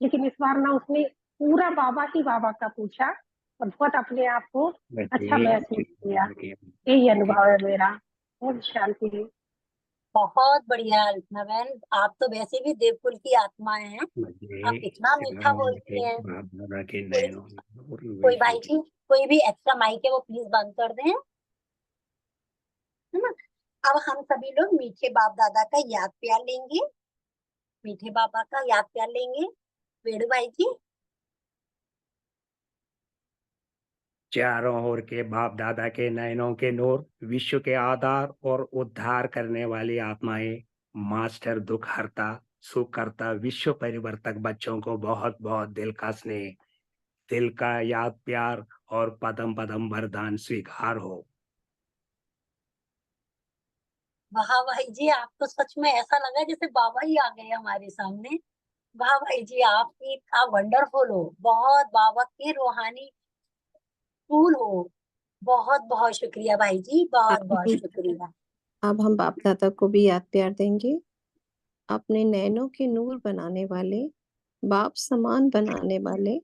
लेकिन इस बार ना उसने पूरा बाबा ही बाबा का पूछा और बहुत अपने आप को अच्छा महसूस किया। यही अनुभव है मेरा। ओम शांति। बहुत बढ़िया अल्पना बहन, आप तो वैसे भी देवकुल की आत्माएं हैं, आप इतना मीठा बोलती हैं। कोई भाई जी, कोई भी एक्स्ट्रा माइक है वो प्लीज बंद कर दें, है ना। अब हम सभी लोग मीठे बाप दादा का याद प्यार लेंगे, मीठे बाबा का याद प्यार लेंगे। वेणु भाई जी। चारों ओर के बाप दादा के नयनों के नूर, विश्व के आधार और उद्धार करने वाली आत्माएं, मास्टर दुख हरता सुख करता विश्व परिवर्तक बच्चों को बहुत बहुत दिल का स्नेह, दिल का याद प्यार और पदम पदम वरदान स्वीकार हो। वाह भाई जी, आप तो सच में ऐसा लगा जैसे बाबा ही आ गए हमारे सामने। वाह भाई जी, आप वंडरफुल हो, बहुत बाबा के रूहानी फूल हो। बहुत बहुत शुक्रिया भाई जी, बहुत बहुत अब शुक्रिया। अब हम बाप दादा को भी याद प्यार देंगे। अपने नैनों के नूर बनाने वाले, बाप समान बनाने वाले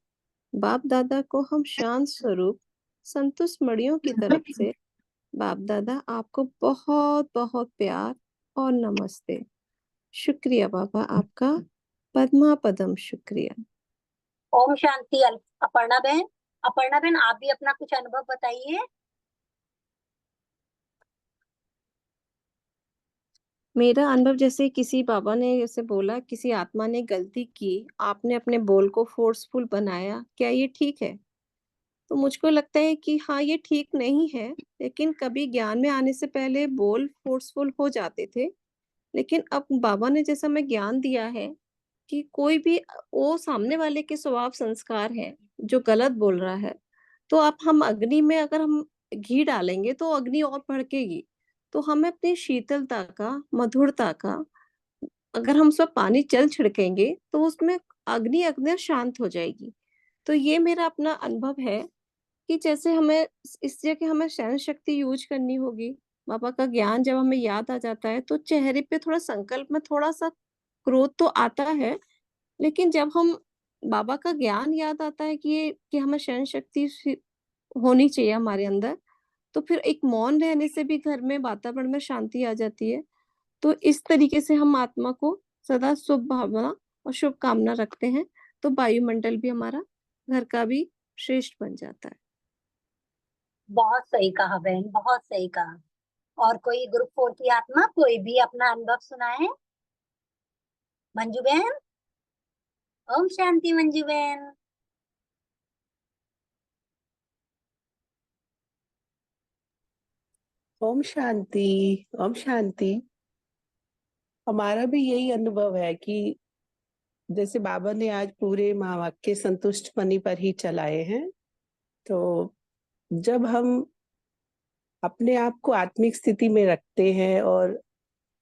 बाप दादा को हम शांत स्वरूप संतुष्ट मणियों की तरफ से बाप दादा आपको बहुत बहुत प्यार और नमस्ते। शुक्रिया बाबा आपका, पद्मा पदम शुक्रिया। ओम शांति। अपर्णा बहन, अपर्णा बहन आप भी अपना कुछ अनुभव बताइए। मेरा अनुभव, जैसे किसी बाबा ने जैसे बोला, किसी आत्मा ने गलती की, आपने अपने बोल को फोर्सफुल बनाया, क्या ये ठीक है? तो मुझको लगता है कि हाँ, ये ठीक नहीं है। लेकिन कभी ज्ञान में आने से पहले बोल फोर्सफुल हो जाते थे। लेकिन अब बाबा ने जैसा हमें ज्ञान दिया है कि कोई भी वो सामने वाले के स्वभाव संस्कार है जो गलत बोल रहा है, तो आप हम अग्नि में अगर हम घी डालेंगे तो अग्नि और भड़केगी। तो हमें अपनी शीतलता का, मधुरता का, अगर हम उसमें पानी जल छिड़केंगे तो उसमें अग्नि अग्नि शांत हो जाएगी। तो ये मेरा अपना अनुभव है कि जैसे हमें इस जगह हमें सहन शक्ति यूज करनी होगी। बाबा का ज्ञान जब हमें याद आ जाता है तो चेहरे पे थोड़ा संकल्प में थोड़ा सा क्रोध तो आता है। लेकिन जब हम बाबा का ज्ञान याद आता है कि हमें सहन शक्ति होनी चाहिए हमारे अंदर, तो फिर एक मौन रहने से भी घर में वातावरण में शांति आ जाती है। तो इस तरीके से हम आत्मा को सदा शुभ भावना और शुभ कामना रखते हैं, तो वायुमंडल भी हमारा घर का भी श्रेष्ठ बन जाता है। बहुत सही कहा बहन, बहुत सही कहा। और कोई ग्रुप 4 की आत्मा, कोई भी अपना अनुभव सुनाए। मंजू बहन, ओम शांति मंजू बहन। ओम शांति। ओम शांति। हमारा भी यही अनुभव है कि जैसे बाबा ने आज पूरे महावाक्य संतुष्ट मनी पर ही चलाए हैं, तो जब हम अपने आप को आत्मिक स्थिति में रखते हैं और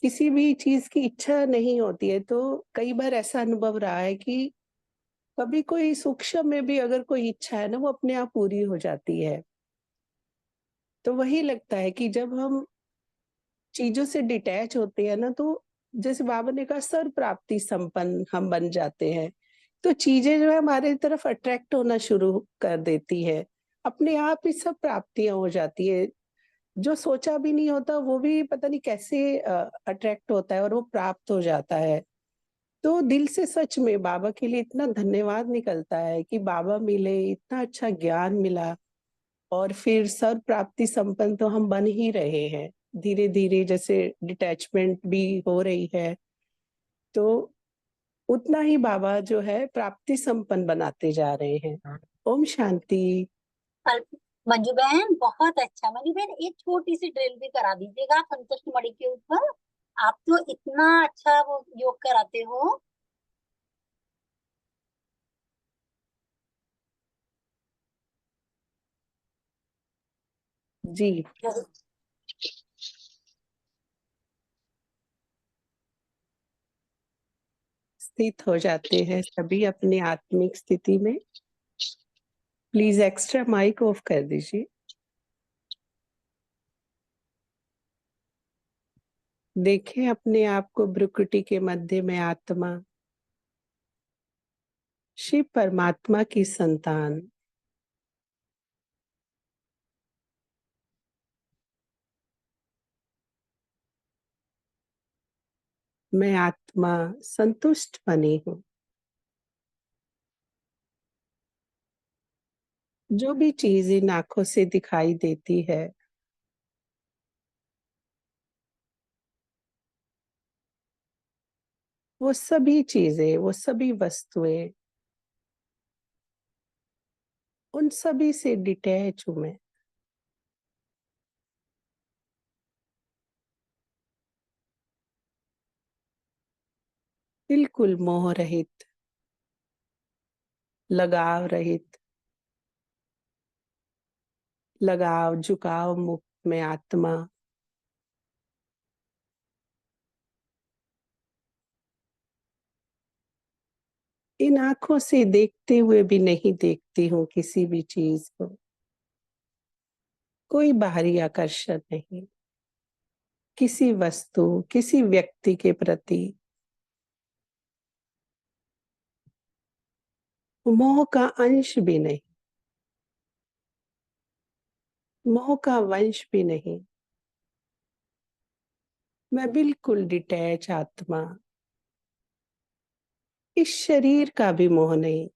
किसी भी चीज की इच्छा नहीं होती है, तो कई बार ऐसा अनुभव रहा है कि कभी कोई सूक्ष्म में भी अगर कोई इच्छा है ना, वो अपने आप पूरी हो जाती है। तो वही लगता है कि जब हम चीजों से डिटैच होते हैं ना, तो जैसे बाबा ने कहा सर्व प्राप्ति संपन्न हम बन जाते हैं। तो चीजें जो है हमारे तरफ अट्रैक्ट होना शुरू कर देती है, अपने आप ही सब प्राप्तियां हो जाती है। जो सोचा भी नहीं होता वो भी पता नहीं कैसे अट्रैक्ट होता है और वो प्राप्त हो जाता है। तो दिल से सच में बाबा के लिए इतना धन्यवाद निकलता है कि बाबा मिले, इतना अच्छा ज्ञान मिला, और फिर सर्व प्राप्ति संपन्न तो हम बन ही रहे हैं। धीरे धीरे जैसे डिटैचमेंट भी हो रही है, तो उतना ही बाबा जो है प्राप्ति संपन्न बनाते जा रहे हैं। ओम शांति। मंजू बहन बहुत अच्छा। मंजू बहन एक छोटी सी ड्रिल भी करा दीजिएगा संतुष्ट मणि के ऊपर। आप तो इतना अच्छा वो योग कराते हो। जी। स्थित हो जाते हैं सभी अपनी आत्मिक स्थिति में। प्लीज एक्स्ट्रा माइक ऑफ कर दीजिए। देखें अपने आप को भ्रुकुटी के मध्य में आत्मा, शिव परमात्मा की संतान। मैं आत्मा संतुष्ट बनी हूँ। जो भी चीज इन आंखों से दिखाई देती है, वो सभी चीजें, वो सभी वस्तुएं, उन सभी से डिटैच हूं मैं। बिल्कुल मोह रहित, लगाव रहित, लगाव झुकाव मुक्त में आत्मा। इन आंखों से देखते हुए भी नहीं देखती हूँ किसी भी चीज को, कोई बाहरी आकर्षण नहीं, किसी वस्तु, किसी व्यक्ति के प्रति मोह का अंश भी नहीं, मोह का वंश भी नहीं। मैं बिल्कुल डिटैच आत्मा, इस शरीर का भी मोह नहीं।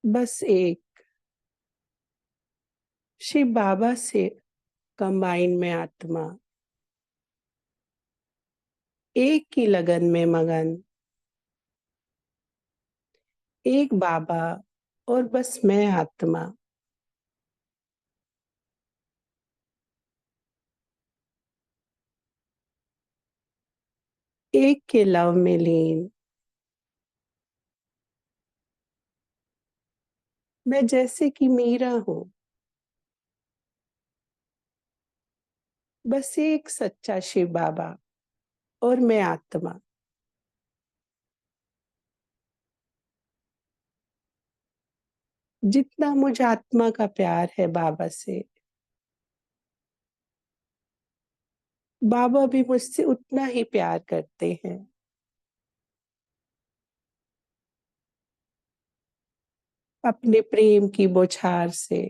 बस एक शिव बाबा से कंबाइन में आत्मा, एक की लगन में मगन, एक बाबा और बस मैं आत्मा। एक के लव में लीन। मैं जैसे कि मीरा हूँ, बस एक सच्चा शिव बाबा और मैं आत्मा। जितना मुझे आत्मा का प्यार है बाबा से, बाबा भी मुझसे उतना ही प्यार करते हैं। अपने प्रेम की बौछार से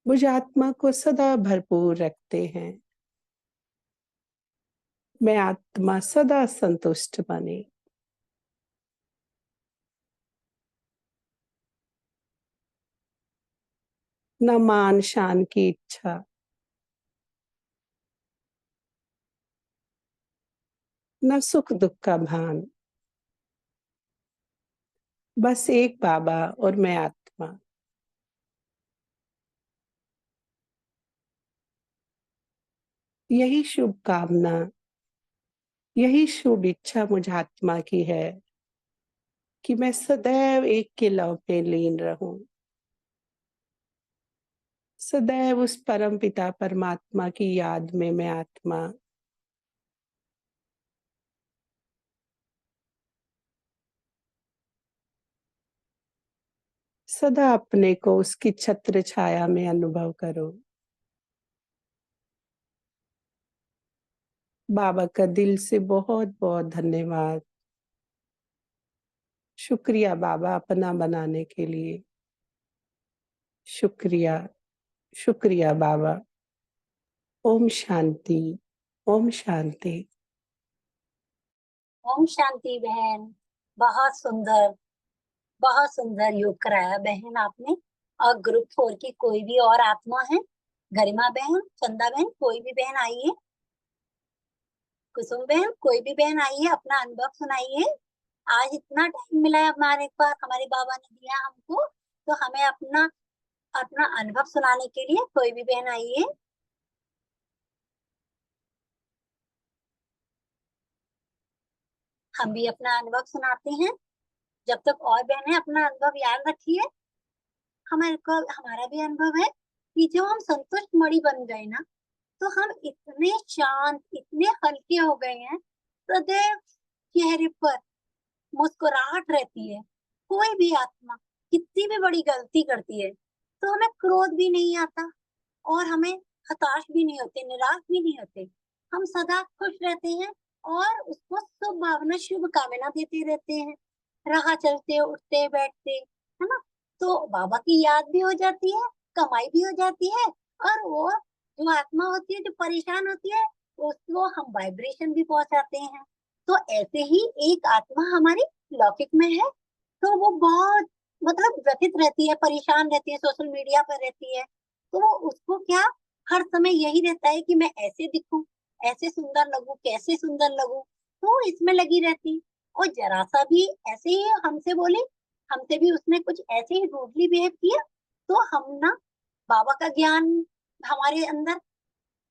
मुझे आत्मा को सदा भरपूर रखते हैं। मैं आत्मा सदा संतुष्ट बने। न मान शान की इच्छा, न सुख दुख का भान, बस एक बाबा और मैं आत्मा। यही शुभ कामना, यही शुभ इच्छा मुझ आत्मा की है कि मैं सदैव एक के लव में लीन रहूं, सदैव उस परम पिता परमात्मा की याद में मैं आत्मा सदा अपने को उसकी छत्र छाया में अनुभव करूं। बाबा का दिल से बहुत बहुत धन्यवाद। शुक्रिया बाबा अपना बनाने के लिए। शुक्रिया, शुक्रिया बाबा। ओम शांति, ओम शांति। ओम शांति बहन, बहुत सुंदर योग कराया बहन आपने। और ग्रुप 4 की कोई भी और आत्मा है? गरिमा बहन, चंदा बहन, कोई भी बहन आई है? कुसुम बहन, कोई भी बहन आई है, अपना अनुभव सुनाइए। आज इतना टाइम मिला है हमारे पास, हमारे बाबा ने दिया हमको, तो हमें अपना अपना अनुभव सुनाने के लिए कोई भी बहन आई है? हम भी अपना अनुभव सुनाते हैं। जब तक और बहनें अपना अनुभव याद रखिए। हमारा भी अनुभव है कि जो हम संतुष्ट मणि बन गए ना, तो हम इतने शांत, इतने हल्के हो गए हैं। सदैव चेहरे पर मुस्कुराहट रहती है। कोई भी आत्मा कितनी भी बड़ी गलती करती है तो हमें क्रोध भी नहीं आता और हमें हताश भी नहीं होते, निराश भी नहीं होते। हम सदा खुश रहते हैं और उसको शुभ भावना, शुभ कामना देते रहते हैं। राह चलते, उठते, बैठते, है ना। तो बाबा की याद भी हो जाती है, कमाई भी हो जाती है, और वो जो आत्मा होती है, जो परेशान होती है, उसको हम वाइब्रेशन भी पहुंचाते हैं। तो ऐसे ही एक आत्मा हमारी लौकिक में है, तो वो बहुत मतलब व्यथित रहती है, परेशान रहती है, सोशल मीडिया पर रहती है। तो उसको क्या, हर समय यही रहता है कि मैं ऐसे दिखूं, ऐसे सुंदर लगूं, कैसे सुंदर लगूं, तो इसमें लगी रहती। और जरा सा भी ऐसे ही हमसे बोले, हमसे भी उसने कुछ ऐसे ही रूडली बिहेव किया, तो हम ना, बाबा का ज्ञान हमारे अंदर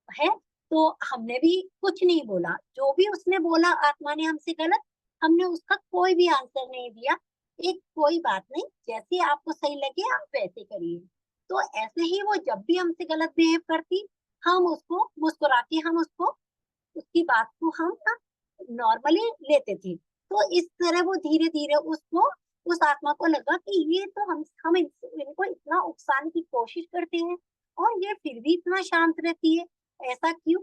है, तो हमने भी कुछ नहीं बोला। जो भी उसने बोला आत्मा ने हमसे गलत, हमने उसका कोई भी आंसर नहीं दिया। एक कोई बात नहीं, जैसे आपको सही लगे आप वैसे करिए। तो ऐसे ही वो जब भी हमसे गलत बिहेव करती, हम उसको मुस्कुरा के, हम उसको, उसकी बात को हम ना नॉर्मली लेते थे। तो इस तरह वो धीरे धीरे उसको, उस आत्मा को लगा कि ये तो हम इनको इतना उकसाने की कोशिश करते हैं और ये फिर भी इतना शांत रहती है, ऐसा क्यों।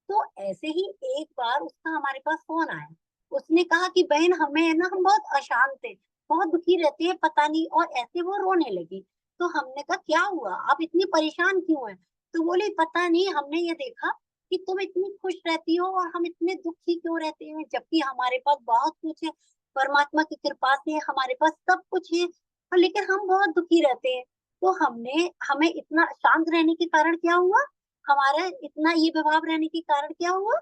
तो ऐसे ही एक बार उसका हमारे पास फोन आया। उसने कहा कि बहन, हमें है ना, हम बहुत अशांत थे, बहुत दुखी रहते हैं, पता नहीं, और ऐसे वो रोने लगी। तो हमने कहा क्या हुआ, आप इतनी परेशान क्यों हैं? तो बोली पता नहीं, हमने ये देखा कि तुम इतनी खुश रहती हो और हम इतने दुखी क्यों रहते हैं, जबकि हमारे पास बहुत कुछ है, परमात्मा की कृपा से हमारे पास सब कुछ है, और लेकिन हम बहुत दुखी रहते हैं। तो हमें इतना शांत रहने के कारण क्या हुआ, हमारा इतना ये व्यवहार रहने के कारण क्या हुआ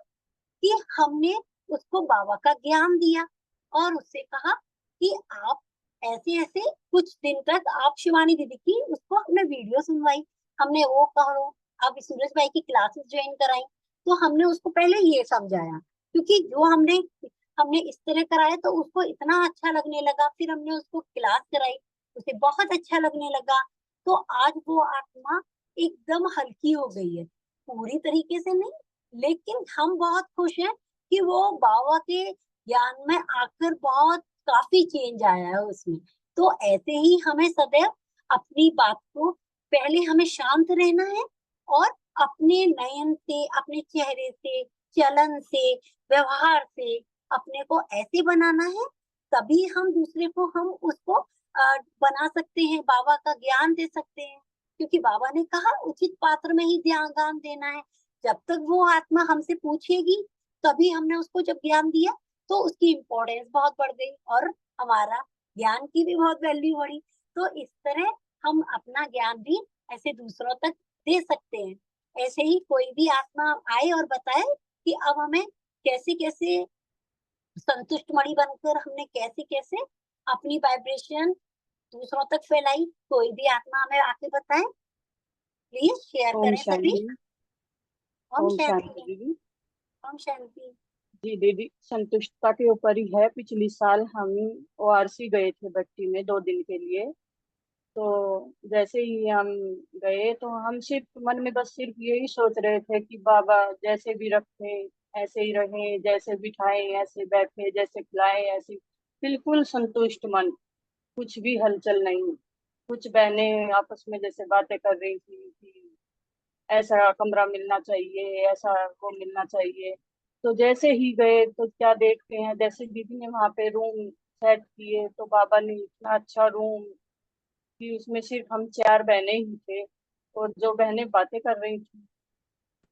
कि हमने उसको बाबा का ज्ञान दिया और उससे कहा कि आप ऐसे ऐसे, कुछ दिन तक आप शिवानी दीदी की उसको हमने वीडियो सुनवाई, हमने वो कहो, अब सूरज भाई की क्लासेस ज्वाइन कराई। तो हमने उसको पहले ये समझाया, क्योंकि जो हमने हमने इस तरह कराया तो उसको इतना अच्छा लगने लगा। फिर हमने उसको क्लास कराई, उसे बहुत अच्छा लगने लगा। तो आज वो आत्मा एकदम हल्की हो गई है, पूरी तरीके से नहीं, लेकिन हम बहुत खुश हैं कि वो बाबा के ज्ञान में आकर बहुत काफी चेंज आया है उसमें। तो ऐसे ही हमें सदैव अपनी बात को, पहले हमें शांत रहना है और अपने नयन से, अपने चेहरे से, चलन से, व्यवहार से अपने को ऐसे बनाना है, तभी हम दूसरे को, हम उसको बना सकते हैं, बाबा का ज्ञान दे सकते हैं। क्योंकि बाबा ने कहा उचित पात्र में ही ज्ञान देना है। जब तक वो आत्मा हमसे पूछेगी, तभी हमने उसको जब ज्ञान दिया, तो उसकी इम्पोर्टेंस बहुत बढ़ गई और हमारा ज्ञान की भी बहुत वैल्यू बढ़ी। तो इस तरह हम अपना ज्ञान भी ऐसे दूसरों तक दे सकते हैं। ऐसे ही कोई भी आत्मा आए और बताए कि अब हमें कैसे कैसे संतुष्ट मणि बनकर हमने कैसे कैसे अपनी वाइब्रेशन दूसरों तक फैलाई। कोई भी आत्मा हमें आके बताए, प्लीज शेयर ओम करें सभी। शांति। ओम ओम शांति शांति। दीदी। ओम शांति। जी दीदी, संतुष्टता के ऊपर ही है। पिछली साल हम ओआरसी गए थे भट्टी में 2 दिन के लिए। तो जैसे ही हम गए तो हम सिर्फ मन में बस सिर्फ यही सोच रहे थे कि बाबा जैसे भी रखे ऐसे ही रहे, जैसे बिठाए ऐसे बैठे, जैसे खिलाए ऐसे, बिल्कुल संतुष्ट मन, कुछ भी हलचल नहीं। कुछ बहनें आपस में जैसे बातें कर रही थी कि ऐसा कमरा मिलना चाहिए, ऐसा वो मिलना चाहिए। तो जैसे ही गए तो क्या देखते हैं, जैसे दीदी ने वहां पे रूम सेट किए तो बाबा ने इतना अच्छा रूम कि उसमें सिर्फ हम 4 बहनें ही थे। और जो बहनें बातें कर रही थी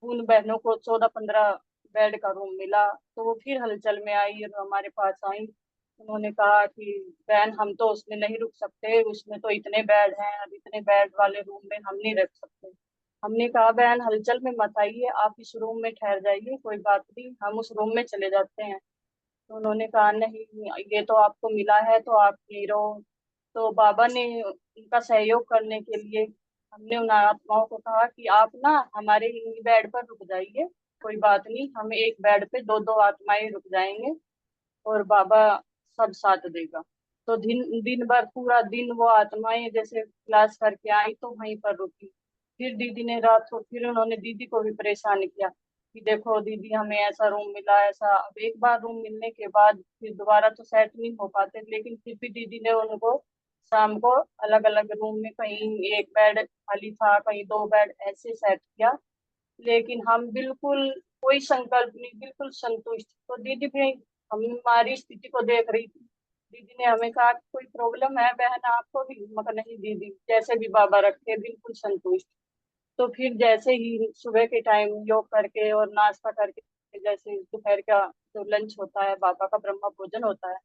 उन बहनों को 14-15 बेड का रूम मिला। तो वो फिर हलचल में आई और हमारे पास आई। उन्होंने कहा कि बहन हम तो उसमें नहीं रुक सकते, उसमें तो इतने बेड हैं, अब इतने बेड वाले रूम में हम नहीं रख सकते। हमने कहा बहन हलचल में मत आइए, आप इस रूम में ठहर जाइए, कोई बात नहीं, हम उस रूम में चले जाते हैं। तो उन्होंने कहा नहीं, ये तो आपको मिला है तो आप नहीं रहो। तो बाबा ने उनका सहयोग करने के लिए हमने उन आत्माओं को कहा कि आप ना हमारे इन्हीं बेड पर रुक जाइए, कोई बात नहीं, हम एक बेड पे 2-2 आत्माएं रुक जाएंगे और बाबा सब साथ देगा। तो दिन दिन भर पूरा दिन वो आत्माएं जैसे क्लास करके आई तो वहीं पर रुकी। फिर दीदी ने रात को फिर उन्होंने दीदी को भी परेशान किया कि देखो दीदी हमें ऐसा रूम मिला ऐसा। अब एक बार रूम मिलने के बाद फिर दोबारा तो सेट नहीं हो पाते, लेकिन फिर भी दीदी ने उनको शाम को अलग अलग रूम में कहीं एक बेड खाली था, कहीं 2 बेड ऐसे सेट किया। लेकिन हम बिल्कुल कोई संकल्प नहीं, बिल्कुल संतुष्ट। तो दीदी भी हमारी स्थिति को देख रही थी। दीदी ने हमें कहा कि कोई प्रॉब्लम है बहन आपको भी? मगर नहीं दीदी, जैसे भी बाबा रखे बिल्कुल संतुष्ट। तो फिर जैसे ही सुबह के टाइम योग करके और नाश्ता करके जैसे दोपहर का जो लंच होता है बाबा का ब्रह्म भोजन होता है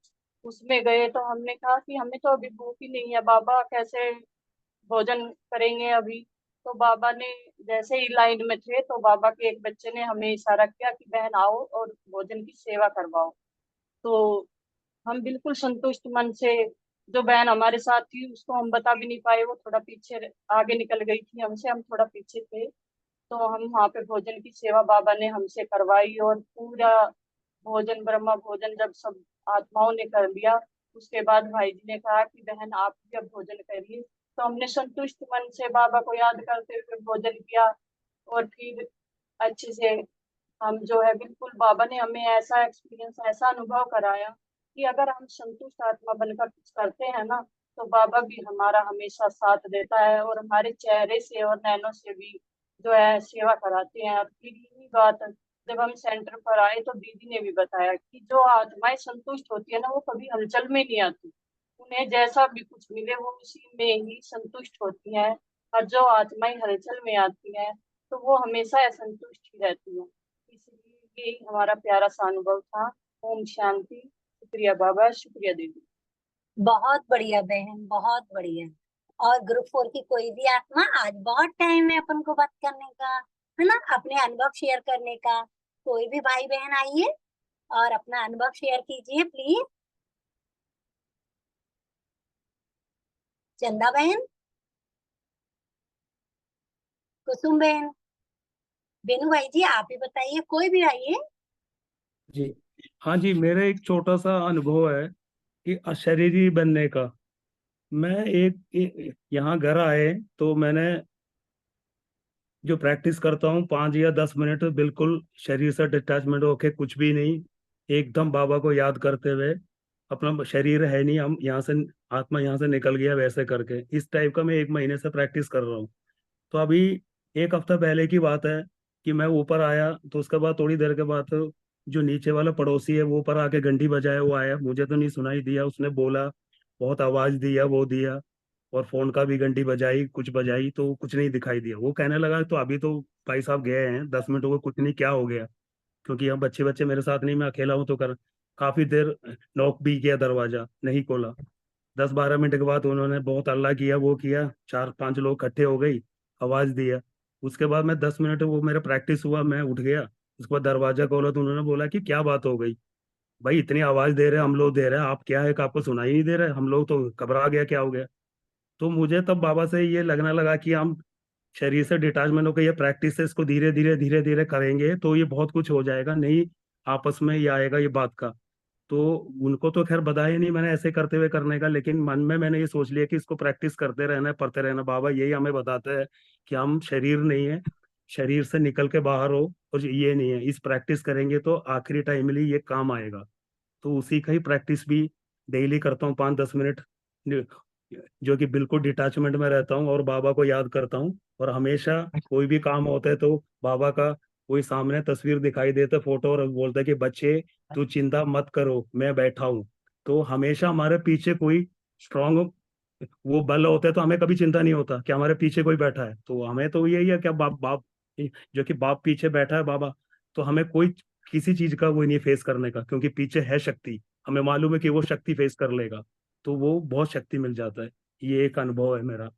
उसमें गए तो हमने कहा कि हमें तो अभी भूख ही नहीं है, बाबा कैसे भोजन करेंगे अभी? तो बाबा ने जैसे ही लाइन में थे तो बाबा के एक बच्चे ने हमें इशारा किया कि बहन आओ और भोजन की सेवा करवाओ। तो हम बिल्कुल संतुष्ट मन से, जो बहन हमारे साथ थी उसको हम बता भी नहीं पाए, वो थोड़ा पीछे आगे निकल गई थी हमसे, हम थोड़ा पीछे थे। तो हम वहाँ पे भोजन की सेवा बाबा ने हमसे करवाई और पूरा भोजन ब्रह्मा भोजन जब सब आत्माओं ने कर लिया उसके बाद भाई जी ने कहा कि बहन आप भी अब भोजन करिए। तो हमने संतुष्ट मन से बाबा को याद करते हुए भोजन किया और फिर अच्छे से हम जो है बिल्कुल, बाबा ने हमें ऐसा एक्सपीरियंस ऐसा अनुभव कराया कि अगर हम संतुष्ट आत्मा बनकर कुछ करते हैं ना तो बाबा भी हमारा हमेशा साथ देता है और हमारे चेहरे से और नैनों से भी जो है सेवा कराते हैं। और फिर यही बात जब हम सेंटर पर आए तो दीदी ने भी बताया कि जो आत्माएं संतुष्ट होती है ना वो कभी हलचल में नहीं आती, उन्हें जैसा भी कुछ मिले वो उसी में ही संतुष्ट होती हैं। और जो आत्माएं हलचल में आती हैं तो वो हमेशा असंतुष्ट ही रहती हैं। इसलिए यही हमारा प्यारा सा अनुभव था। ओम शांति। शुक्रिया बाबा, शुक्रिया दीदी। बहुत बढ़िया बहन, बहुत बढ़िया। और ग्रुप 4 की कोई भी आत्मा, आज बहुत टाइम है अपन को बात करने का, है ना, अपने अनुभव शेयर करने का। कोई भी भाई बहन आइए और अपना अनुभव शेयर कीजिए प्लीज। चंदा बहन, कुसुम बहन, बेनू भाई जी आप ही बताइए, कोई भी आइए। जी हाँ जी, मेरा एक छोटा सा अनुभव है कि अशरीरी बनने का। मैं यहाँ घर आए तो मैंने जो प्रैक्टिस करता हूँ 5 या 10 मिनट बिल्कुल शरीर से डिटैचमेंट होके, कुछ भी नहीं, एकदम बाबा को याद करते हुए, अपना शरीर है नहीं, हम यहाँ से, आत्मा यहाँ से निकल गया, वैसे करके इस टाइप का मैं 1 महीने से प्रैक्टिस कर रहा हूँ। तो अभी 1 हफ्ता पहले की बात है कि मैं ऊपर आया तो उसके बाद थोड़ी देर के बाद जो नीचे वाला पड़ोसी है वो ऊपर आके घंटी बजाया, वो आया, मुझे तो नहीं सुनाई दिया, उसने बोला, बहुत आवाज दिया, वो दिया, और फोन का भी घंटी बजाई, कुछ बजाई तो कुछ नहीं दिखाई दिया। वो कहने लगा तो अभी तो भाई साहब गए हैं, 10 मिनट हो गए, कुछ नहीं, क्या हो गया? क्योंकि यहाँ बच्चे बच्चे मेरे साथ नहीं, मैं अकेला हूँ तो कर, काफी देर नॉक भी किया, दरवाजा नहीं खोला। 10-12 मिनट के बाद उन्होंने बहुत हल्ला किया, वो किया, 4-5 लोग इकट्ठे हो गई, आवाज दिया। उसके बाद मैं 10 मिनट वो मेरा प्रैक्टिस हुआ, मैं उठ गया। उसके बाद दरवाजा खोला तो उन्होंने बोला कि क्या बात हो गई भाई, इतनी आवाज दे रहे हैं हम लोग, दे रहे हैं, आप क्या है कि आपको सुनाई नहीं दे रहा है? हम लोग तो घबरा गया, क्या हो गया। तो मुझे तब बाबा से ये लगने लगा कि हम शरीर से डिटैचमेंट होकर ये प्रैक्टिस से इसको धीरे धीरे धीरे धीरे करेंगे तो ये बहुत कुछ हो जाएगा, नहीं आपस में ये आएगा ये बात का। तो उनको तो खैर बताया नहीं मैंने ऐसे करते हुए करने का, लेकिन मन में मैंने ये सोच लिया कि इसको प्रैक्टिस करते रहना है, पढ़ते रहना। बाबा यही हमें बताते हैं कि हम शरीर नहीं है, शरीर से निकल के बाहर हो, और ये नहीं है, इस प्रैक्टिस करेंगे तो आखिरी टाइम में ये काम आएगा। तो उसी का ही प्रैक्टिस भी डेली करता हूँ 5-10 मिनट, जो कि बिल्कुल डिटैचमेंट में रहता हूँ और बाबा को याद करता हूँ। और हमेशा कोई भी काम होता है तो बाबा का कोई सामने तस्वीर दिखाई देता, फोटो, और बोलता है कि बच्चे तू चिंता मत करो, मैं बैठा हूँ। तो हमेशा हमारे पीछे कोई स्ट्रांग वो बल होता है, तो हमें कभी चिंता नहीं होता कि हमारे पीछे कोई बैठा है। तो हमें तो यही है कि बाप बाप जो कि बाप पीछे बैठा है बाबा, तो हमें कोई किसी चीज का वो नहीं फेस करने का, क्योंकि पीछे है शक्ति, हमें मालूम है कि वो शक्ति फेस कर लेगा, तो वो बहुत शक्ति मिल जाता है। ये एक अनुभव है मेरा।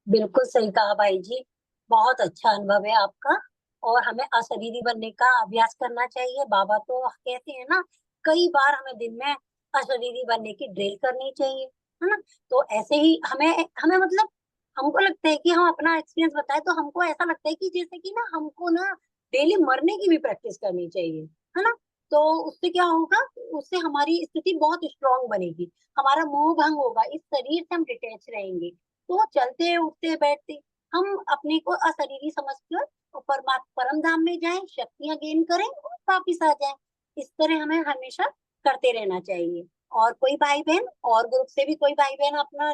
बिल्कुल सही कहा भाई जी, बहुत अच्छा अनुभव है आपका। और हमें अशरीरी बनने का अभ्यास करना चाहिए। बाबा तो कहते हैं ना, कई बार हमें दिन में अशरीरी बनने की ड्रिल करनी चाहिए, है ना। तो ऐसे ही हमें हमें मतलब हमको लगता है कि हम अपना एक्सपीरियंस बताए तो हमको ऐसा लगता है कि जैसे कि ना हमको ना डेली मरने की भी प्रैक्टिस करनी चाहिए, है ना। तो उससे क्या होगा, उससे हमारी स्थिति बहुत स्ट्रांग बनेगी, हमारा मोह भंग होगा, इस शरीर से हम डिटैच रहेंगे। तो चलते उठते बैठते हम अपने को अशरीरी समझकर और परम धाम में जाएं, शक्तियां गेन करें और वापिस आ जाएं। इस तरह हमें हमेशा करते रहना चाहिए। और कोई भाई बहन और ग्रुप से भी कोई भाई बहन अपना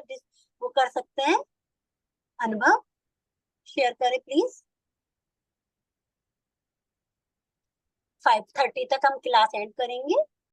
वो कर सकते हैं, अनुभव शेयर करें प्लीज। 5:30 तक हम क्लास एंड करेंगे।